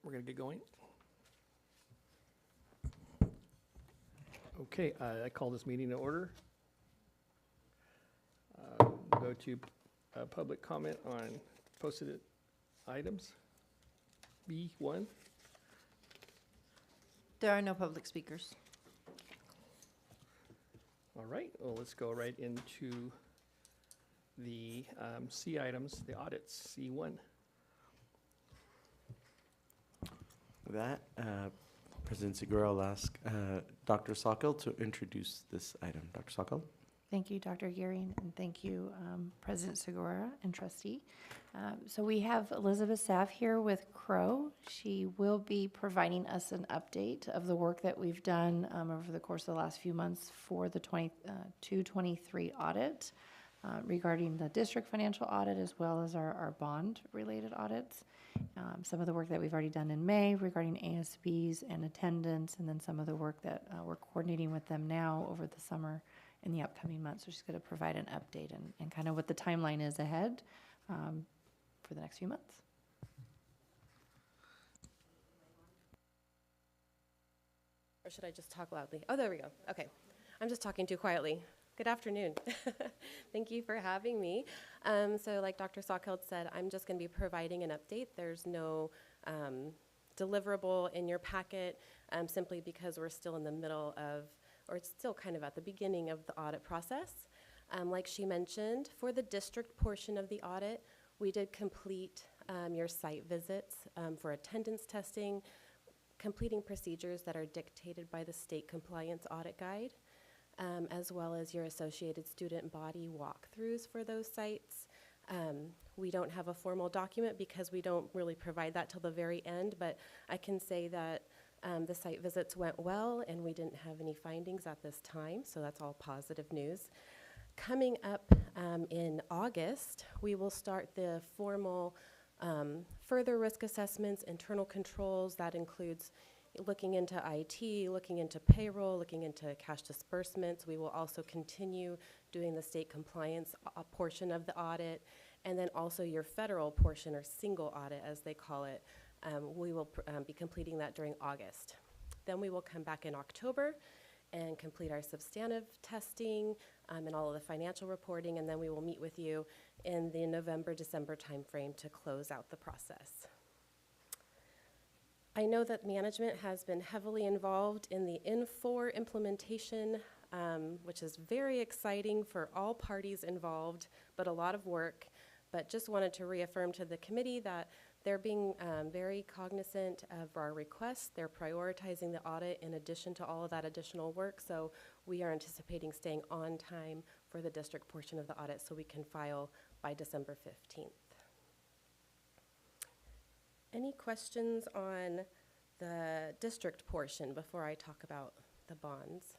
We're going to get going. Okay, I call this meeting to order. Go to public comment on posted items. B1. There are no public speakers. All right, well, let's go right into the C items, the audits, C1. With that, President Segura will ask Dr. Sokol to introduce this item. Dr. Sokol? Thank you, Dr. Gearing, and thank you, President Segura and trustee. So we have Elizabeth Saff here with Crow. She will be providing us an update of the work that we've done over the course of the last few months for the 22-23 audit regarding the district financial audit as well as our bond-related audits. Some of the work that we've already done in May regarding ASBs and attendance, and then some of the work that we're coordinating with them now over the summer in the upcoming months. So she's going to provide an update and kind of what the timeline is ahead for the next few months. Or should I just talk loudly? Oh, there we go. Okay. I'm just talking too quietly. Good afternoon. Thank you for having me. So like Dr. Sokol said, I'm just going to be providing an update. There's no deliverable in your packet simply because we're still in the middle of, or it's still kind of at the beginning of the audit process. Like she mentioned, for the district portion of the audit, we did complete your site visits for attendance testing, completing procedures that are dictated by the state compliance audit guide, as well as your associated student body walkthroughs for those sites. We don't have a formal document because we don't really provide that till the very end, but I can say that the site visits went well and we didn't have any findings at this time, so that's all positive news. Coming up in August, we will start the formal further risk assessments, internal controls. That includes looking into IT, looking into payroll, looking into cash disbursements. We will also continue doing the state compliance portion of the audit, and then also your federal portion, or single audit as they call it. We will be completing that during August. Then we will come back in October and complete our substantive testing and all of the financial reporting, and then we will meet with you in the November-December timeframe to close out the process. I know that management has been heavily involved in the N4 implementation, which is very exciting for all parties involved, but a lot of work. But just wanted to reaffirm to the committee that they're being very cognizant of our requests. They're prioritizing the audit in addition to all of that additional work. So we are anticipating staying on time for the district portion of the audit so we can file by December 15th. Any questions on the district portion before I talk about the bonds?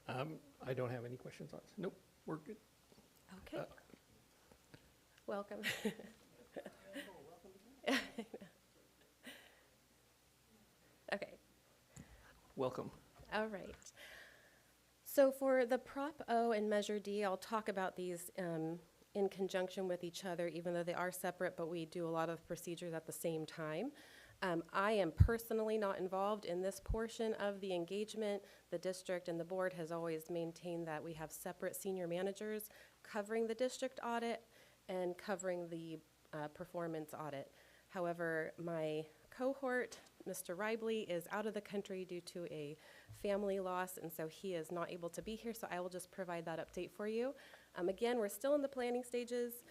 I don't have any questions on this. Nope, we're good. Okay. Welcome. Okay. Welcome. All right. So for the Prop O and Measure D, I'll talk about these in conjunction with each other, even though they are separate, but we do a lot of procedures at the same time. I am personally not involved in this portion of the engagement. The district and the board has always maintained that we have separate senior managers covering the district audit and covering the performance audit. However, my cohort, Mr. Ribley, is out of the country due to a family loss, and so he is not able to be here, so I will just provide that update for you. Again, we're still in the planning stages.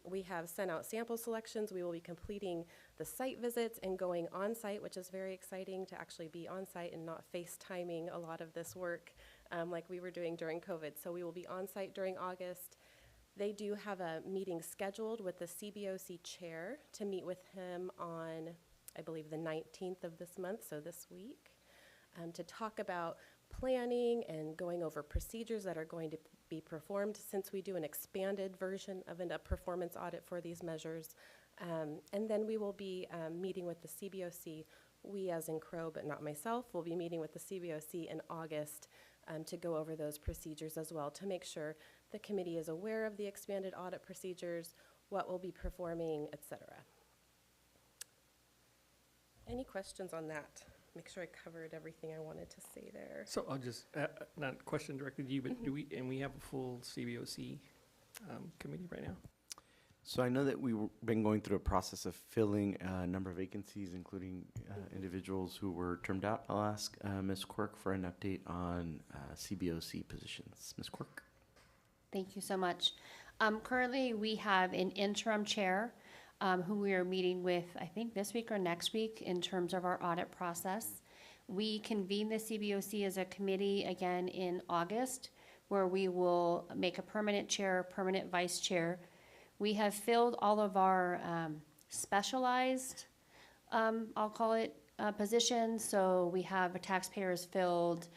We have sent out sample selections. We will be completing the site visits and going on site, which is very exciting to actually be on site and not FaceTiming a lot of this work like we were doing during COVID. So we will be on site during August. They do have a meeting scheduled with the CBOC chair to meet with him on, I believe, the 19th of this month, so this week, to talk about planning and going over procedures that are going to be performed since we do an expanded version of a performance audit for these measures. And then we will be meeting with the CBOC. We, as in Crow, but not myself, will be meeting with the CBOC in August to go over those procedures as well, to make sure the committee is aware of the expanded audit procedures, what we'll be performing, et cetera. Any questions on that? Make sure I covered everything I wanted to say there. So I'll just, not a question directly to you, but we have a full CBOC committee right now? So I know that we've been going through a process of filling a number of vacancies, including individuals who were termed out. I'll ask Ms. Quirk for an update on CBOC positions. Ms. Quirk? Thank you so much. Currently, we have an interim chair who we are meeting with, I think, this week or next week in terms of our audit process. We convene the CBOC as a committee again in August, where we will make a permanent chair, permanent vice chair. We have filled all of our specialized, I'll call it, positions. So we have taxpayers filled,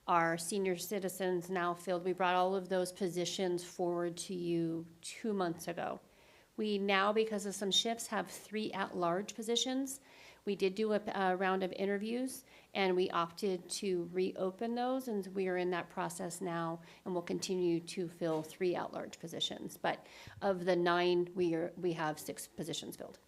our senior citizens now filled. We brought all of those positions forward to you 2 months ago. We now, because of some shifts, have 3 at-large positions. We did do a round of interviews, and we opted to reopen those, and we are in that process now, and we'll continue to fill 3 at-large positions. But of the 9, we have 6 positions filled.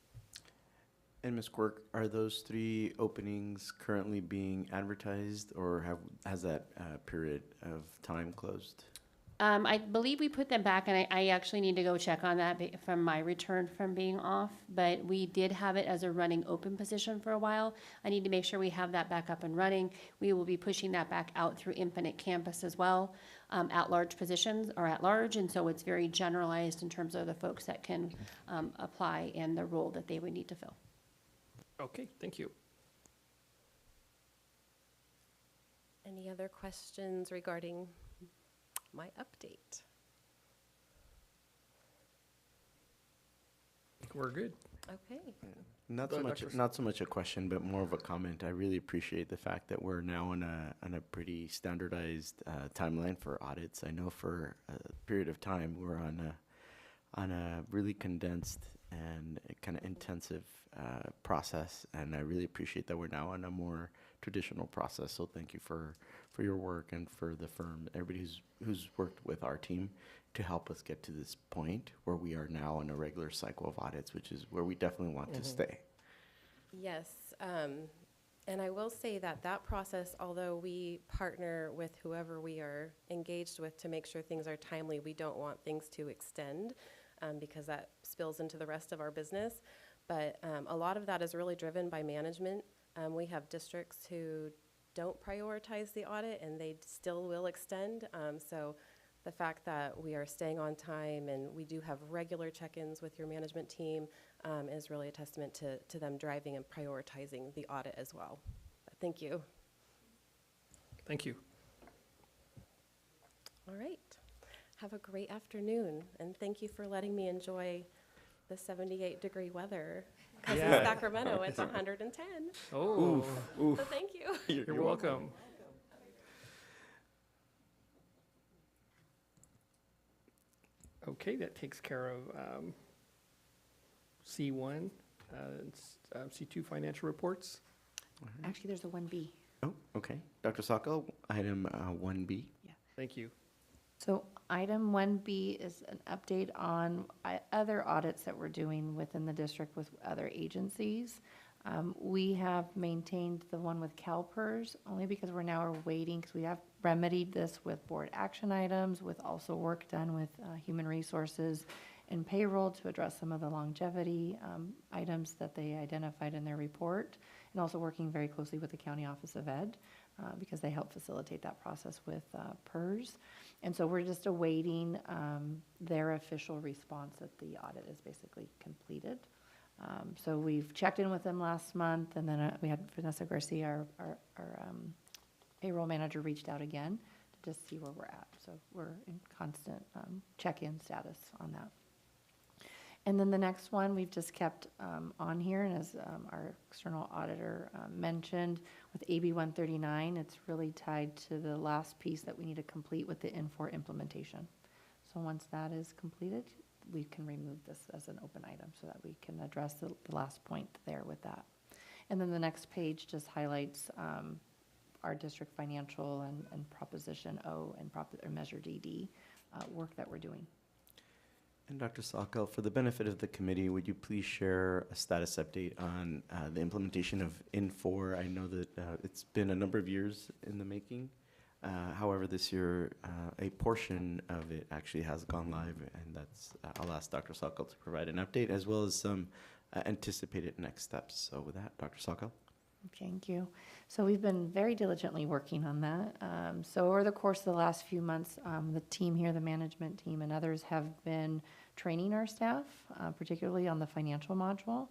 And Ms. Quirk, are those 3 openings currently being advertised, or has that period of time closed? I believe we put them back, and I actually need to go check on that from my return from being off, but we did have it as a running open position for a while. I need to make sure we have that back up and running. We will be pushing that back out through Infinite Campus as well. At-large positions are at-large, and so it's very generalized in terms of the folks that can apply and the role that they would need to fill. Okay, thank you. Any other questions regarding my update? We're good. Okay. Not Go so ahead, much, Dr. not so much a question, but more of a comment. I really appreciate the fact that we're now on a pretty standardized timeline for audits. I know for a period of time we're on a really condensed and kind of intensive process, and I really appreciate that we're now on a more traditional process. So thank you for your work and for the firm, everybody who's worked with our team to help us get to this point where we are now in a regular cycle of audits, which is where we definitely want to stay. Yes, and I will say that that process, although we partner with whoever we are engaged with to make sure things are timely, we don't want things to extend because that spills into the rest of our business. But a lot of that is really driven by management. We have districts who don't prioritize the audit and they still will extend. So the fact that we are staying on time and we do have regular check-ins with your management team is really a testament to them driving and prioritizing the audit as well. But thank you. Thank you. All right. Have a great afternoon, and thank you for letting me enjoy the 78-degree weather. Because Yeah. in Sacramento, it's 110. Oh, So thank you. you're welcome. Okay, that takes care of C1, C2 financial reports. Actually, there's a 1B. Oh, okay. Dr. Sacco, item 1B. Thank you. So item 1B is an update on other audits that we're doing within the district with other agencies. We have maintained the one with CalPERS only because we're now waiting, because we have remedied this with board action items, with also work done with human resources and payroll to address some of the longevity items that they identified in their report, and also working very closely with the County Office of Ed because they help facilitate that process with PERS. And so we're just awaiting their official response that the audit is basically completed. So we've checked in with them last month, and then we had Vanessa Garcia, our payroll manager, reached out again to just see where we're at. So we're in constant check-in status on that. And then the next one we've just kept on here, and as our external auditor mentioned, with AB 139, it's really tied to the last piece that we need to complete with the Infor implementation. So once that is completed, we can remove this as an open item so that we can address the last point there with that. And then the next page just highlights our district financial and Proposition O and Measure DD work that we're doing. And Dr. Sokol, for the benefit of the committee, would you please share a status update on the implementation of N4? I know that it's been a number of years in the making. However, this year, a portion of it actually has gone live, and that's, I'll ask Dr. Sokol to provide an update as well as some anticipated next steps. So with that, Dr. Sokol. Thank you. So we've been very diligently working on that. So over the course of the last few months, the team here, the management team and others have been training our staff, particularly on the financial module,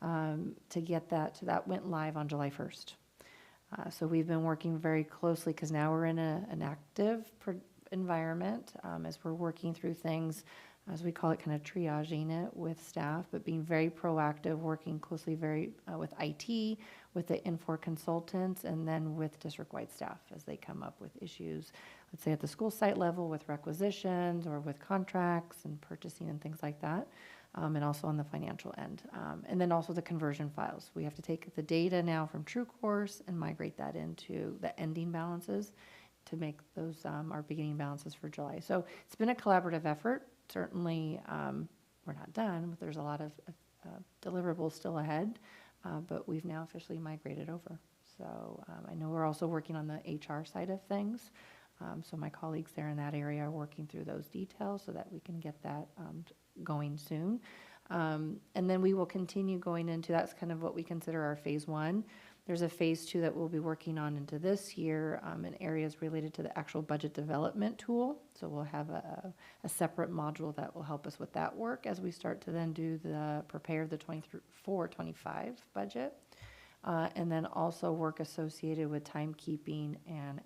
to get that. So that went live on July 1st. So we've been working very closely because now we're in an active environment as we're working through things, as we call it, kind of triaging it with staff, but being very proactive, working closely with IT, with the N4 consultants, and then with district-wide staff as they come up with issues, let's say at the school site level with requisitions or with contracts and purchasing and things like that, and also on the financial end. And then also the conversion files. We have to take the data now from TrueCourse and migrate that into the ending balances to make those our beginning balances for July. So it's been a collaborative effort. Certainly, we're not done, but there's a lot of deliverables still ahead, but we've now officially migrated over. So I know we're also working on the HR side of things. So my colleagues there in that area are working through those details so that we can get that going soon. And then we will continue going into, that's kind of what we consider our phase 1. There's a phase 2 that we'll be working on into this year in areas related to the actual budget development tool. So we'll have a separate module that will help us with that work as we start to then do prepare the 24-25 budget. And then also work associated with timekeeping and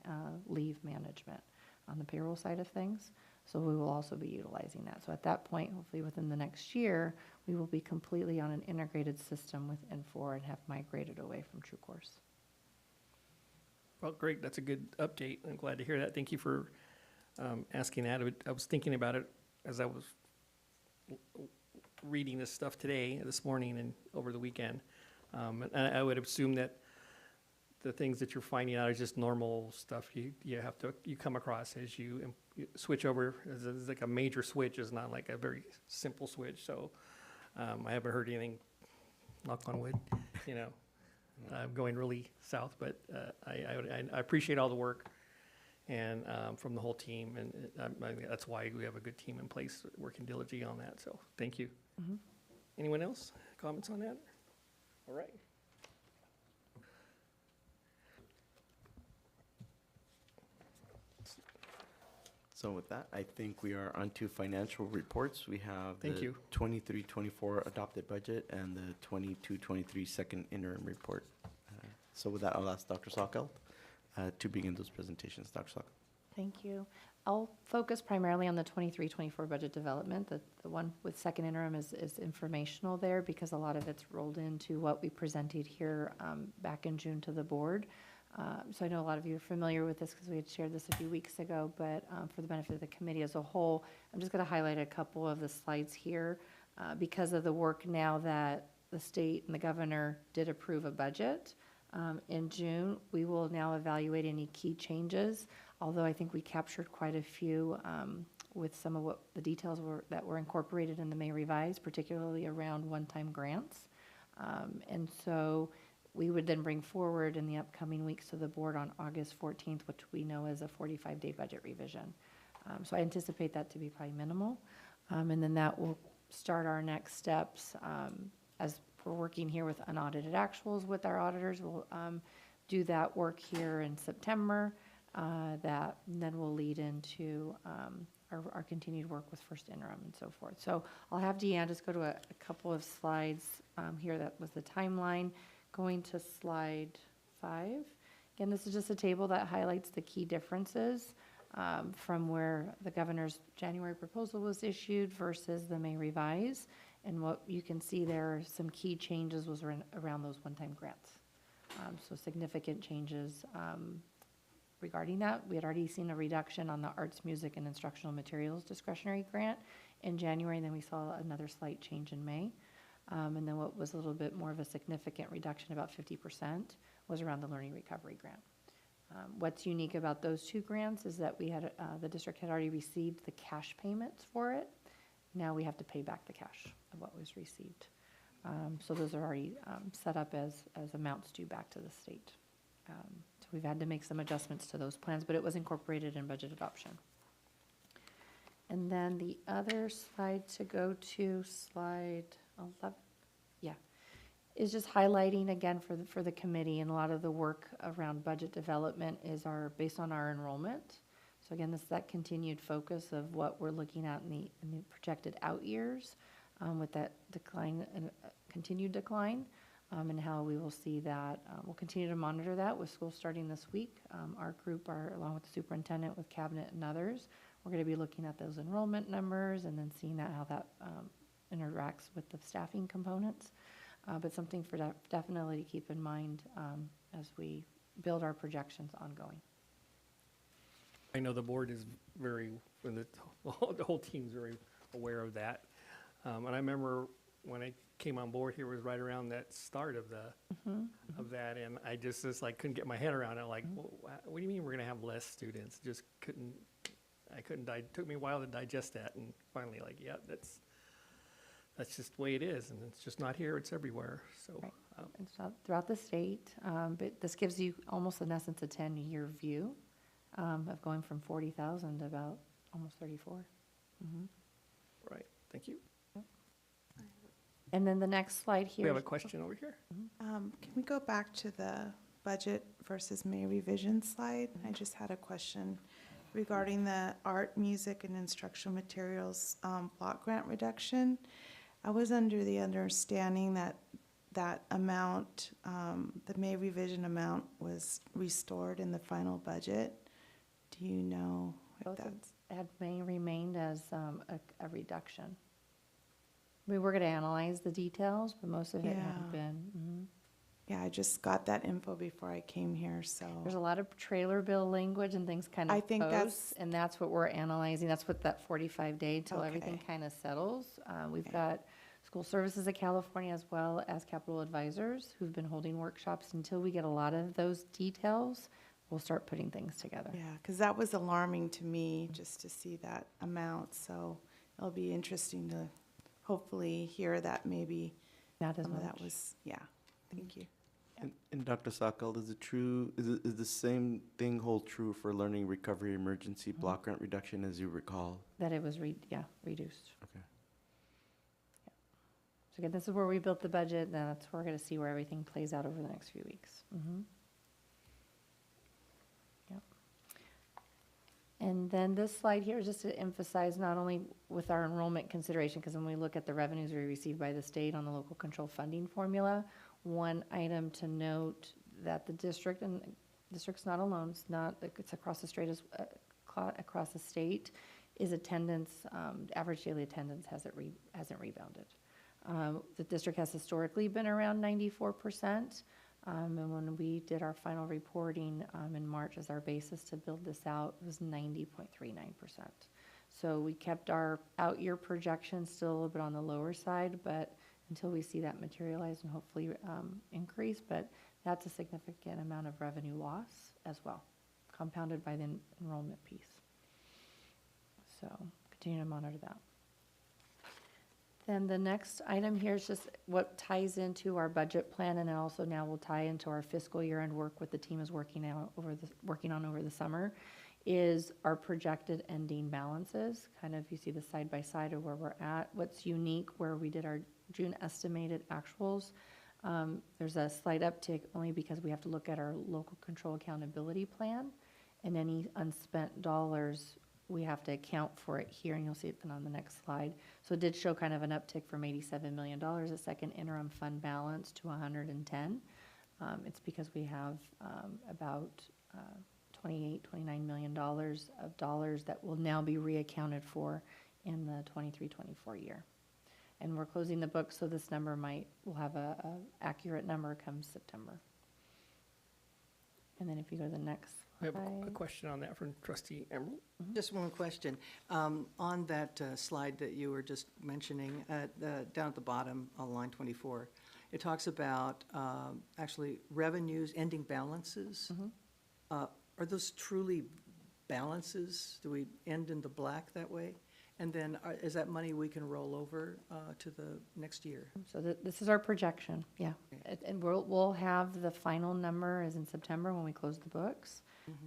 leave management on the payroll side of things. So we will also be utilizing that. So at that point, hopefully within the next year, we will be completely on an integrated system with N4 and have migrated away from TrueCourse. Well, great. That's a good update. I'm glad to hear that. Thank you for asking that. I was thinking about it as I was reading this stuff this morning and over the weekend. And I would assume that the things that you're finding out is just normal stuff you come across as you switch over. It's like a major switch. It's not like a very simple switch. So I haven't heard anything, knock on wood, going really south. But I appreciate all the work and from the whole team. And I think that's why we have a good team in place working diligently on that. So thank you. Mm-hmm. Anyone else? Comments on that? All right. So with that, I think we are on to financial reports. We have Thank the you. 23-24 adopted budget and the 22-23 second interim report. So with that, I'll ask Dr. Sokol to begin those presentations. Dr. Sokol. Thank you. I'll focus primarily on the 23-24 budget development. The one with second interim is informational there because a lot of it's rolled into what we presented here back in June to the board. So I know a lot of you are familiar with this because we had shared this a few weeks ago, but for the benefit of the committee as a whole, I'm just going to highlight a couple of the slides here because of the work now that the state and the governor did approve a budget. In June, we will now evaluate any key changes, although I think we captured quite a few with some of what the details that were incorporated in the May revise, particularly around one-time grants. And so we would then bring forward in the upcoming weeks to the board on August 14th, which we know is a 45-day budget revision. So I anticipate that to be probably minimal. And then that will start our next steps as we're working here with unaudited actuals with our auditors. We'll do that work here in September. That then will lead into our continued work with first interim and so forth. So I'll have Deanne just go to a couple of slides here. That was the timeline. Going to slide 5. Again, this is just a table that highlights the key differences from where the governor's January proposal was issued versus the May revise. And what you can see there are some key changes was around those one-time grants. So significant changes regarding that. We had already seen a reduction on the arts, music, and instructional materials discretionary grant in January, and then we saw another slight change in May. And then what was a little bit more of a significant reduction, about 50%, was around the learning recovery grant. What's unique about those two grants is that we had the district had already received the cash payments for it, now we have to pay back the cash of what was received. So those are already set up as amounts due back to the state. So we've had to make some adjustments to those plans, but it was incorporated in budget adoption. And then the other slide to go to, slide 11, yeah, is just highlighting again for the committee, and a lot of the work around budget development is based on our enrollment. So again, this is that continued focus of what we're looking at in the projected out years, with that decline and continued decline, and how we will see that. We'll continue to monitor that with school starting this week. Our group, along with the superintendent, with cabinet and others, we're going to be looking at those enrollment numbers and then seeing how that interacts with the staffing components. But something for definitely to keep in mind as we build our projections ongoing. I know the board is the whole team's very aware of that. And I remember when I came on board here, was right around that start of of that, and I just couldn't get my head around it. Like, well, what do you mean we're going to have less students? Just couldn't. It took me a while to digest that, and finally, yeah, that's just the way it is, and it's just not here; it's everywhere. So, Right. It's not throughout the state, but this gives you almost, in essence, a 10-year view of going from 40,000 to about almost 34. right. Thank you. And then the next slide here. We have a question over here. Can we go back to the budget versus May revision slide? I just had a question regarding the art, music, and instructional materials block grant reduction. I was under the understanding that that amount, the May revision amount, was restored in the final budget. Do you know if Both that's? may remained as a reduction. We were going to analyze the details, but most of it hadn't Yeah. been. Yeah, I just got that info before I came here, so. There's a lot of trailer bill language and things kind of I think post, and that's what we're analyzing. That's what that 45-day till everything Okay. kind of settles. We've Okay. got School Services of California as well as Capital Advisors who've been holding workshops. Until we get a lot of those details, we'll start putting things together. Yeah, because that was alarming to me, just to see that amount, so it'll be interesting to hopefully hear that maybe Not as some of much. that was, yeah, thank you. And Dr. Sakal, is the same thing hold true for learning recovery emergency block grant reduction as you recall? That it was, reduced. Okay. So again, this is where we built the budget, and that's where we're going to see where everything plays out over the next few weeks. Yep. And then this slide here is just to emphasize not only with our enrollment consideration, because when we look at the revenues we receive by the state on the local control funding formula, one item to note that the district, and district's not alone, it's across the state across the state, is attendance, average daily attendance hasn't rebounded. The district has historically been around 94%, and when we did our final reporting in March as our basis to build this out, it was 90.39%. So we kept our out-year projections still a little bit on the lower side, but until we see that materialize and hopefully increase, but that's a significant amount of revenue loss as well, compounded by the enrollment piece. So continue to monitor that. Then the next item here is just what ties into our budget plan, and then also now will tie into our fiscal year and work what the team is working on over the summer, is our projected ending balances. Kind of, you see the side by side of where we're at. What's unique, where we did our June estimated actuals, there's a slight uptick only because we have to look at our local control accountability plan, and any unspent dollars, we have to account for it here, and you'll see it then on the next slide. So it did show kind of an uptick from $87 million, a second interim fund balance, to 110. It's because we have about $28, $29 million of dollars that will now be reaccounted for in the 23-24 year. And we're closing the book, so this number we'll have a accurate number come September. And then if you go to the next I have a slide. question on that from Trustee Emerald. Just one question. On that slide that you were just mentioning, down at the bottom on line 24, it talks about actually revenues, ending balances. Are those truly balances? Do we end in the black that way? And then is that money we can roll over to the next year? So this is our projection, yeah. Okay. And we'll have the final number is in September when we close the books.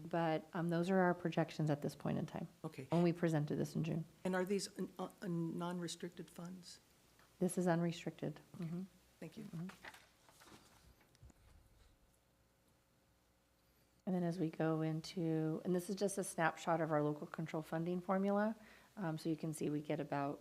But those are our projections at this point in time, Okay. when we presented this in June. And are these non-restricted funds? This is unrestricted. Mhm. Thank you. And then as we go into, and this is just a snapshot of our local control funding formula. So you can see we get about,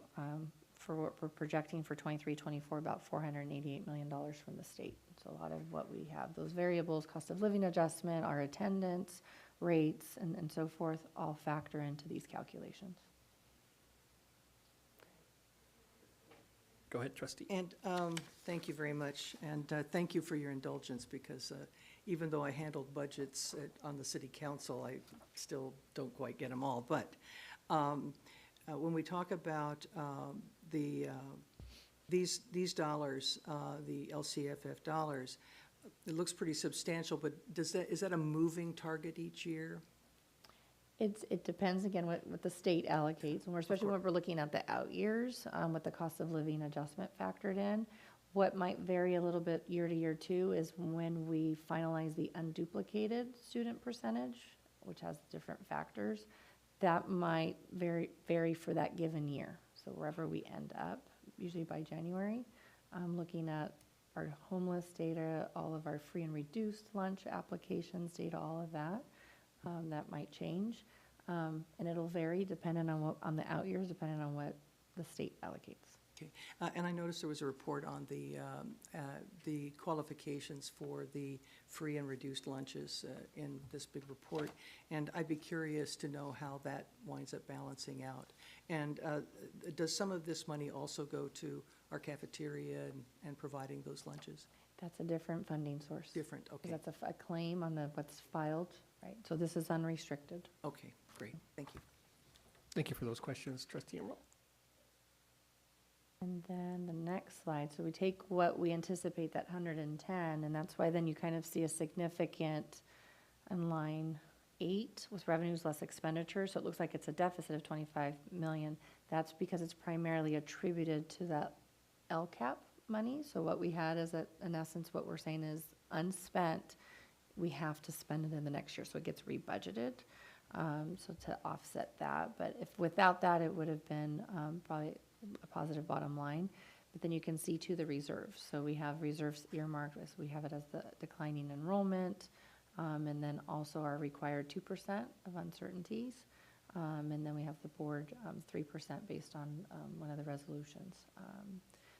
for what we're projecting for 23-24, about $488 million from the state. So a lot of what we have, those variables, cost of living adjustment, our attendance, rates, and so forth, all factor into these calculations. Go ahead, trustee. And thank you very much, and thank you for your indulgence, because even though I handled budgets on the city council, I still don't quite get them all. But when we talk about these dollars, the LCFF dollars, it looks pretty substantial, but is that a moving target each year? It depends, again, what the state allocates, and especially when we're looking at the out years, with the cost of living adjustment factored in. What might vary a little bit year to year too is when we finalize the unduplicated student percentage, which has different factors, that might vary for that given year. So wherever we end up, usually by January, looking at our homeless data, all of our free and reduced lunch applications data, all of that. That might change, and it'll vary depending on on the out years, depending on what the state allocates. Okay, and I noticed there was a report on the qualifications for the free and reduced lunches in this big report, and I'd be curious to know how that winds up balancing out. And does some of this money also go to our cafeteria and providing those lunches? That's a different funding source. Different, okay. That's a claim on what's filed, right? So this is unrestricted. Okay, great, thank you. Thank you for those questions, trustee Emerald. And then the next slide, so we take what we anticipate, that 110, and that's why then you kind of see a significant in line 8 with revenues less expenditures. So it looks like it's a deficit of 25 million. That's because it's primarily attributed to that LCAP money. So what we had is that, in essence, what we're saying is unspent, we have to spend it in the next year. So it gets rebudgeted. So to offset that, but if without that, it would have been probably a positive bottom line. But then you can see to the reserves. So we have reserves earmarked as we have it as the declining enrollment, and then also our required 2% of uncertainties. And then we have the board 3% based on one of the resolutions.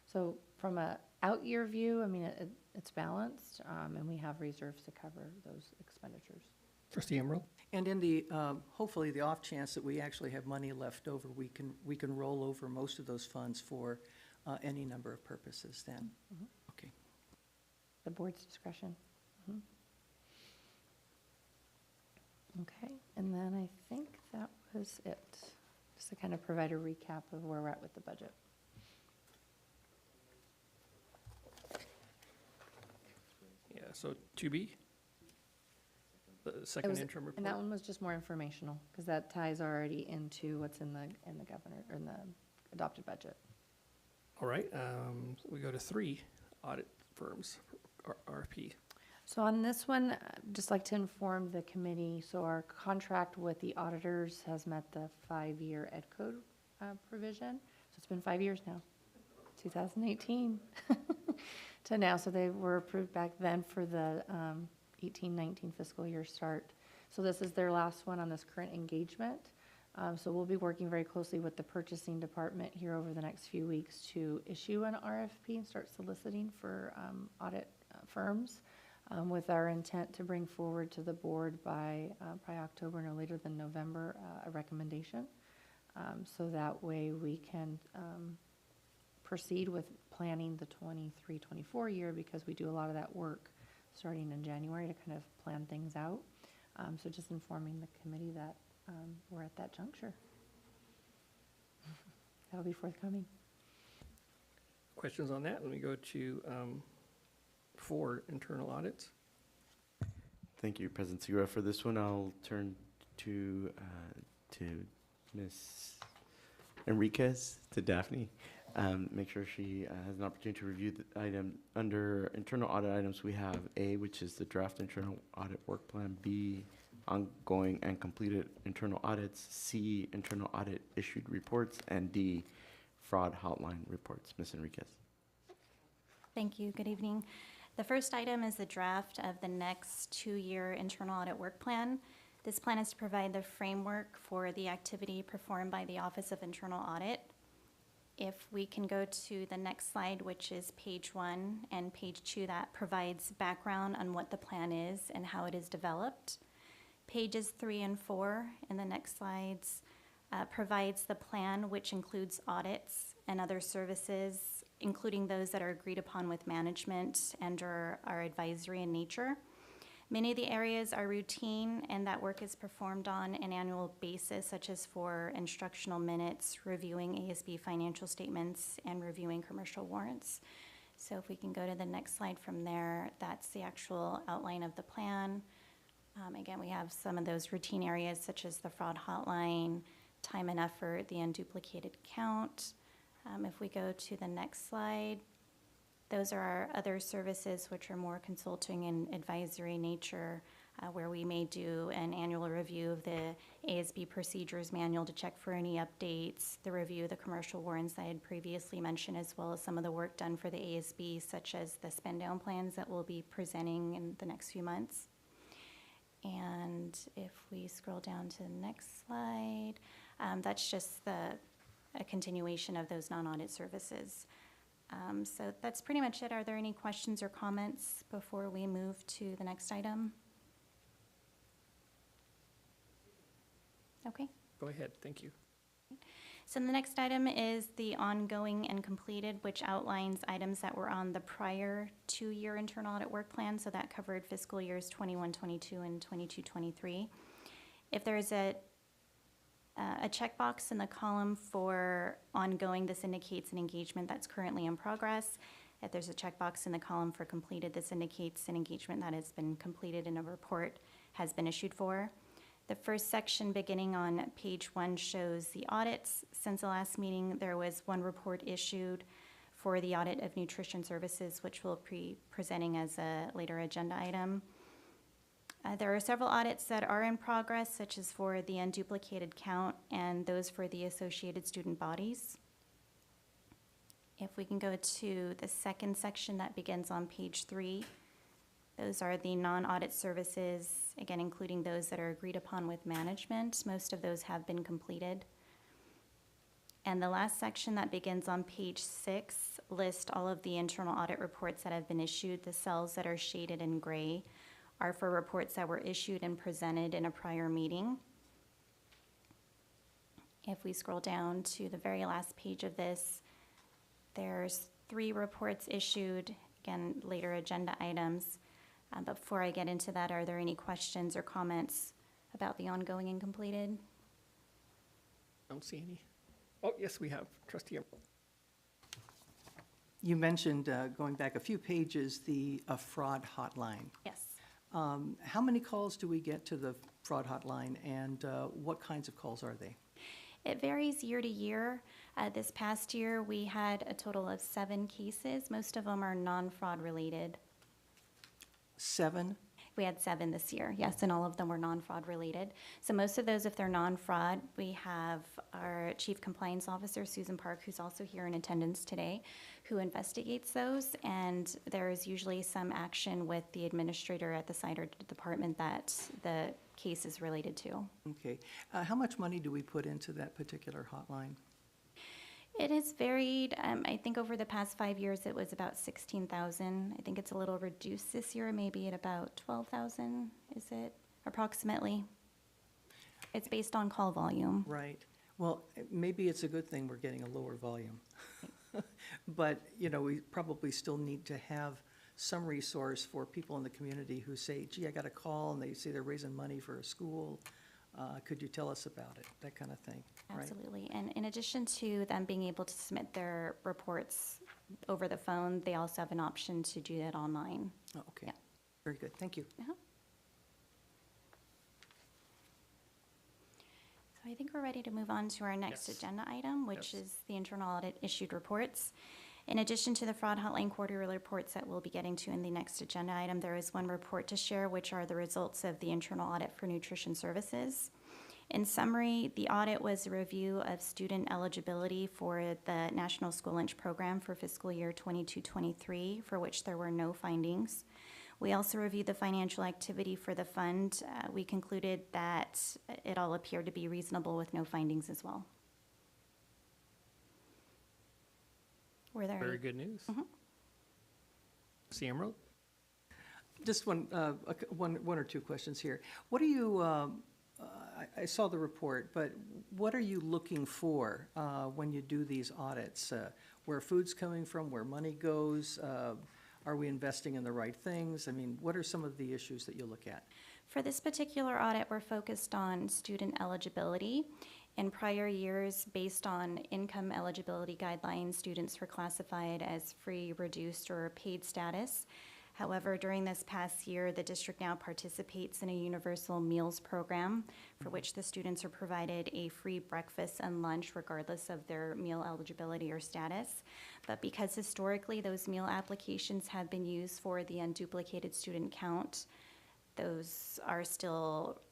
So from a out year view, I mean, it's balanced, and we have reserves to cover those expenditures. Trustee Emerald? And in the, hopefully the off chance that we actually have money left over, we can roll over most of those funds for any number of purposes then. Okay. The board's discretion. Okay, and then I think that was it. Just to kind of provide a recap of where we're at with the budget. Yeah, so 2B? The It second was- interim report? And that one was just more informational, because that ties already into what's in the governor, or in the adopted budget. All right, we go to 3, audit firms, RFP. So on this one, I'd just like to inform the committee, so our contract with the auditors has met the 5-year ed code provision. So it's been 5 years now, 2018 to now. So they were approved back then for the 18-19 fiscal year start. So this is their last one on this current engagement. So we'll be working very closely with the purchasing department here over the next few weeks to issue an RFP and start soliciting for audit firms, with our intent to bring forward to the board by probably October, no later than November, a recommendation. So that way we can proceed with planning the 23-24 year, because we do a lot of that work starting in January to kind of plan things out. So just informing the committee that we're at that juncture. That'll be forthcoming. Questions on that? Let me go to 4, internal audits. Thank you, President Segura. For this one, I'll turn to Ms. Enriquez to Daphne. Make sure she has an opportunity to review the item. Under internal audit items, we have A, which is the draft internal audit work plan, B, ongoing and completed internal audits, C, internal audit issued reports, and D, fraud hotline reports. Ms. Enriquez. Thank you. Good evening. The first item is the draft of the next 2-year internal audit work plan. This plan is to provide the framework for the activity performed by the Office of Internal Audit. If we can go to the next slide, which is page 1 and page 2, that provides background on what the plan is and how it is developed. Pages 3 and 4 in the next slides provides the plan, which includes audits and other services, including those that are agreed upon with management and or are advisory in nature. Many of the areas are routine, and that work is performed on an annual basis, such as for instructional minutes, reviewing ASB financial statements, and reviewing commercial warrants. So if we can go to the next slide from there, that's the actual outline of the plan. Again, we have some of those routine areas, such as the fraud hotline, time and effort, the unduplicated count. If we go to the next slide, those are our other services, which are more consulting and advisory nature, where we may do an annual review of the ASB procedures manual to check for any updates, the review of the commercial warrants I had previously mentioned, as well as some of the work done for the ASB, such as the spend down plans that we'll be presenting in the next few months. And if we scroll down to the next slide, that's just a continuation of those non-audit services. So that's pretty much it. Are there any questions or comments before we move to the next item? Okay. Go ahead, thank you. So the next item is the ongoing and completed, which outlines items that were on the prior 2-year internal audit work plan. So that covered fiscal years 21-22 and 22-23. If there's a checkbox in the column for ongoing, this indicates an engagement that's currently in progress. If there's a checkbox in the column for completed, this indicates an engagement that has been completed and a report has been issued for. The first section beginning on page 1 shows the audits. Since the last meeting, there was 1 report issued for the audit of nutrition services, which we'll be presenting as a later agenda item. There are several audits that are in progress, such as for the unduplicated count and those for the associated student bodies. If we can go to the second section that begins on page 3, those are the non-audit services, again, including those that are agreed upon with management. Most of those have been completed. And the last section that begins on page 6 lists all of the internal audit reports that have been issued. The cells that are shaded in gray are for reports that were issued and presented in a prior meeting. If we scroll down to the very last page of this, there's 3 reports issued, again, later agenda items. But before I get into that, are there any questions or comments about the ongoing and completed? I don't see any. Oh, yes, we have. Trustee. You mentioned, going back a few pages, the fraud hotline. Yes. How many calls do we get to the fraud hotline, and what kinds of calls are they? It varies year to year. This past year, we had a total of 7 cases. Most of them are non-fraud related. 7? We had 7 this year, yes, and all of them were non-fraud related. So most of those, if they're non-fraud, we have our Chief Compliance Officer, Susan Park, who's also here in attendance today, who investigates those, and there is usually some action with the administrator at the site or department that the case is related to. Okay. How much money do we put into that particular hotline? It has varied. I think over the past 5 years, it was about 16,000. I think it's a little reduced this year, maybe at about 12,000, is it, approximately? It's based on call volume. Right. Well, maybe it's a good thing we're getting a lower volume. But, you know, we probably still need to have some resource for people in the community who say, gee, I got a call, and they say they're raising money for a school. Could you tell us about it? That kind of thing, right? Absolutely. And in addition to them being able to submit their reports over the phone, they also have an option to do that online. Oh, okay. Yeah. Very good. Thank you. Uh-huh. So I think we're ready to move on to our next Yes. agenda item, which Yes. is the internal audit issued reports. In addition to the fraud hotline quarterly reports that we'll be getting to in the next agenda item, there is one report to share, which are the results of the internal audit for nutrition services. In summary, the audit was a review of student eligibility for the National School Lunch Program for fiscal year 22-23, for which there were no findings. We also reviewed the financial activity for the fund. We concluded that it all appeared to be reasonable with no findings as well. Were there Very any? good news. Mhm. See Emerald? Just one or two questions here. What are you, I saw the report, but what are you looking for when you do these audits? Where food's coming from, where money goes? Are we investing in the right things? I mean, what are some of the issues that you look at? For this particular audit, we're focused on student eligibility. In prior years, based on income eligibility guidelines, students were classified as free, reduced, or paid status. However, during this past year, the district now participates in a universal meals program for which the students are provided a free breakfast and lunch regardless of their meal eligibility or status. But because historically those meal applications have been used for the unduplicated student count, those are still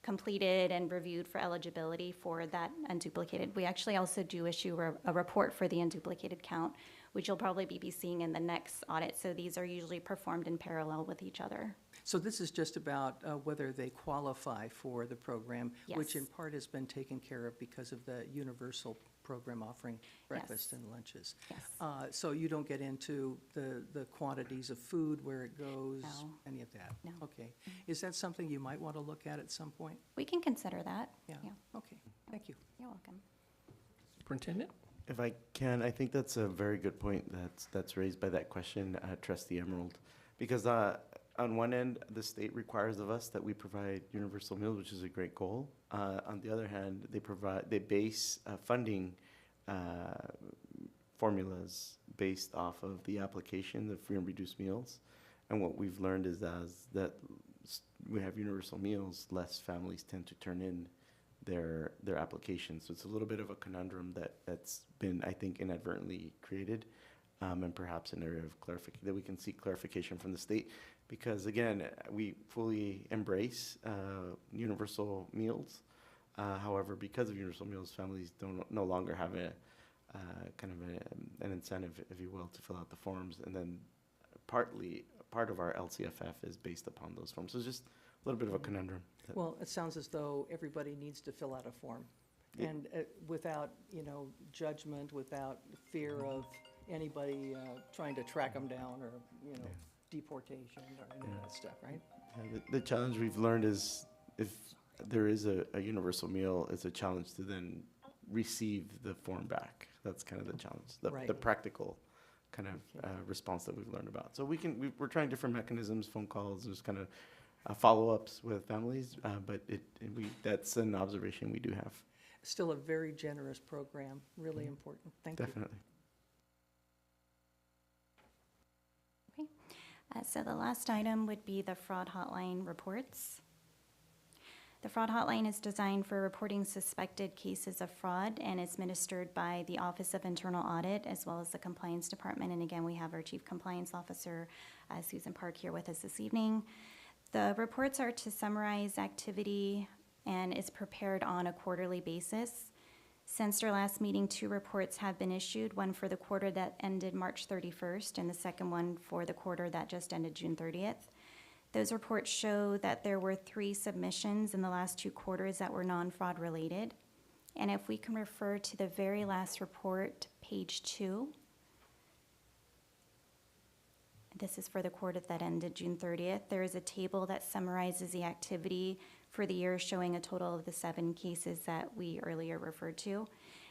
completed and reviewed for eligibility for that unduplicated. We actually also do issue a report for the unduplicated count, which you'll probably be seeing in the next audit. So these are usually performed in parallel with each other. So this is just about whether they qualify for the program, which in Yes. part has been taken care of because of the universal program offering breakfast Yes. and lunches. Yes. So you don't get into the quantities of food, where it goes, No. any of that? No. Okay. Is that something you might want to look at some point? We can consider that. Yeah. Okay, thank you. You're welcome. Superintendent? If I can, I think that's a very good point that's raised by that question, Trustee Emerald. Because on one end, the state requires of us that we provide universal meals, which is a great goal. On the other hand, they base funding formulas based off of the application, the free and reduced meals. And what we've learned is that we have universal meals, less families tend to turn in their applications. So it's a little bit of a conundrum that's been, I think, inadvertently created, and perhaps an area of clarification that we can seek clarification from the state. Because again, we fully embrace universal meals. However, because of universal meals, families no longer have a an incentive, if you will, to fill out the forms. And then part of our LCFF is based upon those forms. So it's just a little bit of a conundrum. Well, it sounds as though everybody needs to fill out a form. Yeah. And without, judgment, without fear of anybody trying to track them down or, deportation or any of that stuff, right? Yeah, the challenge we've learned is if there is a universal meal, it's a challenge to then receive the form back. That's kind of the challenge, Right. the practical kind of response that we've learned about. So we're trying different mechanisms, phone calls, just kind of follow-ups with families, but that's an observation we do have. Still a very generous program, really important. Thank you. Definitely. So the last item would be the fraud hotline reports. The fraud hotline is designed for reporting suspected cases of fraud and is administered by the Office of Internal Audit as well as the Compliance Department. And again, we have our Chief Compliance Officer, Susan Park, here with us this evening. The reports are to summarize activity and is prepared on a quarterly basis. Since our last meeting, 2 reports have been issued, one for the quarter that ended March 31st and the second one for the quarter that just ended June 30th. Those reports show that there were 3 submissions in the last 2 quarters that were non-fraud related. And if we can refer to the very last report, page 2, this is for the quarter that ended June 30th. There is a table that summarizes the activity for the year, showing a total of the 7 cases that we earlier referred to.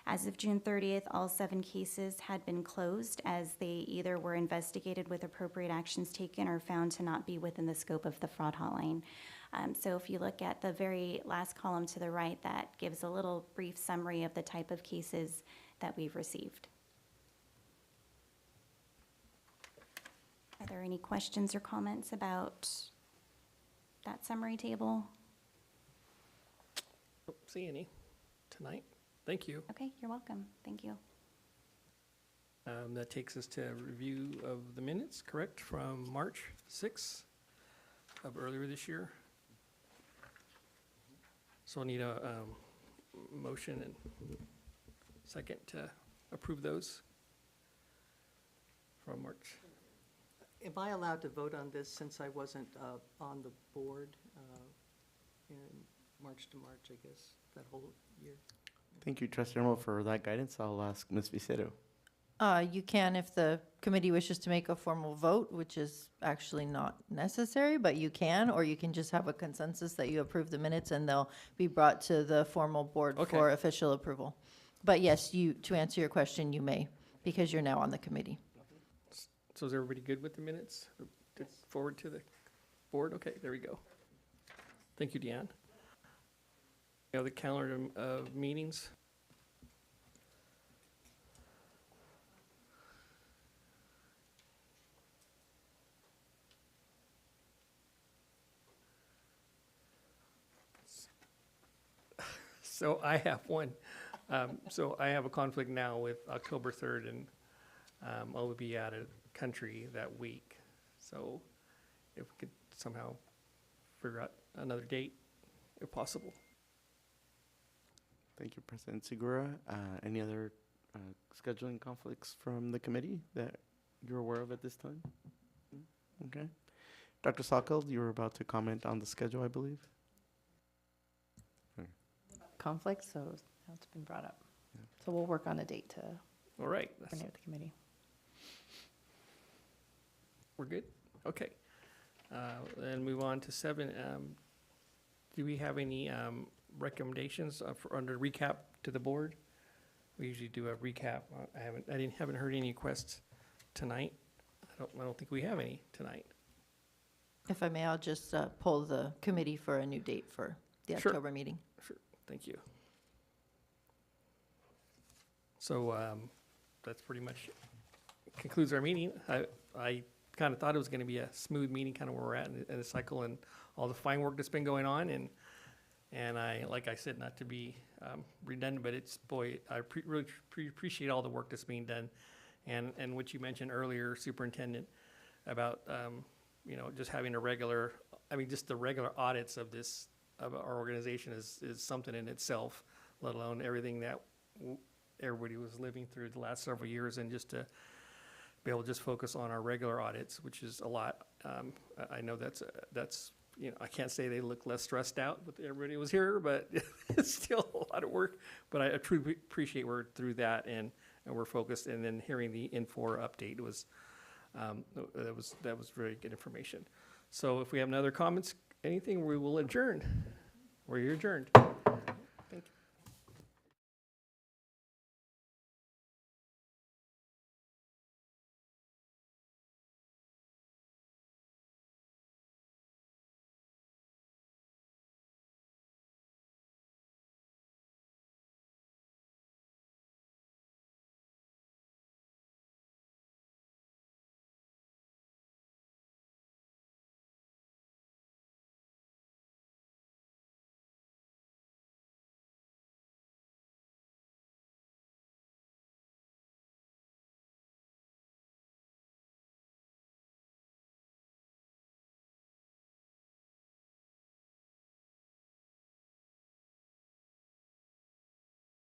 As of June 30th, all 7 cases had been closed as they either were investigated with appropriate actions taken or found to not be within the scope of the fraud hotline. So if you look at the very last column to the right, that gives a little brief summary of the type of cases that we've received. Are there any questions or comments about that summary table? Don't see any. tonight. Thank you. Okay, you're welcome. Thank you. That takes us to a review of the minutes, correct, from March 6th of earlier this year. So I need a motion and second to approve those from March. Am I allowed to vote on this since I wasn't on the board in March to March, I guess, that whole year? Thank you, Trustee Armo, for that guidance. I'll ask Ms. Vicero. You can if the committee wishes to make a formal vote, which is actually not necessary, but you can, or you can just have a consensus that you approve the minutes and they'll be brought to the formal board Okay. for official approval. But yes, to answer your question, you may, because you're now on the committee. So is everybody good with the minutes? Forward to the board? Okay, there we go. Thank you, Deanne. We have the calendar of meetings. So I have one. So I have a conflict now with October 3rd, and I'll be out of country that week. So if we could somehow figure out another date, if possible. Thank you, President Segura. Any other scheduling conflicts from the committee that you're aware of at this time? Okay. Dr. Sokol, you were about to comment on the schedule, I believe? Conflict, so now it's been brought up. So we'll work on a date to All right, coordinate with the committee. we're good? Okay. Then move on to 7. Do we have any recommendations for under recap to the board? We usually do a recap. I haven't heard any requests tonight. I don't think we have any tonight. If I may, I'll just poll the committee for a new date for the Sure. October meeting. Sure, thank you. So that's pretty much concludes our meeting. I kind of thought it was going to be a smooth meeting, kind of where we're at in the cycle and all the fine work that's been going on. And I, like I said, not to be redundant, but it's, boy, I really appreciate all the work that's being done. And what you mentioned earlier, Superintendent, about, just having just the regular audits of our organization is something in itself, let alone everything that everybody was living through the last several years, and just to be able to just focus on our regular audits, which is a lot. I know that's I can't say they look less stressed out, but everybody was here, but it's still a lot of work. But I truly appreciate we're through that and we're focused. And then hearing the Infor update was that was very good information. So if we have no other comments, anything, we will adjourn. We're adjourned.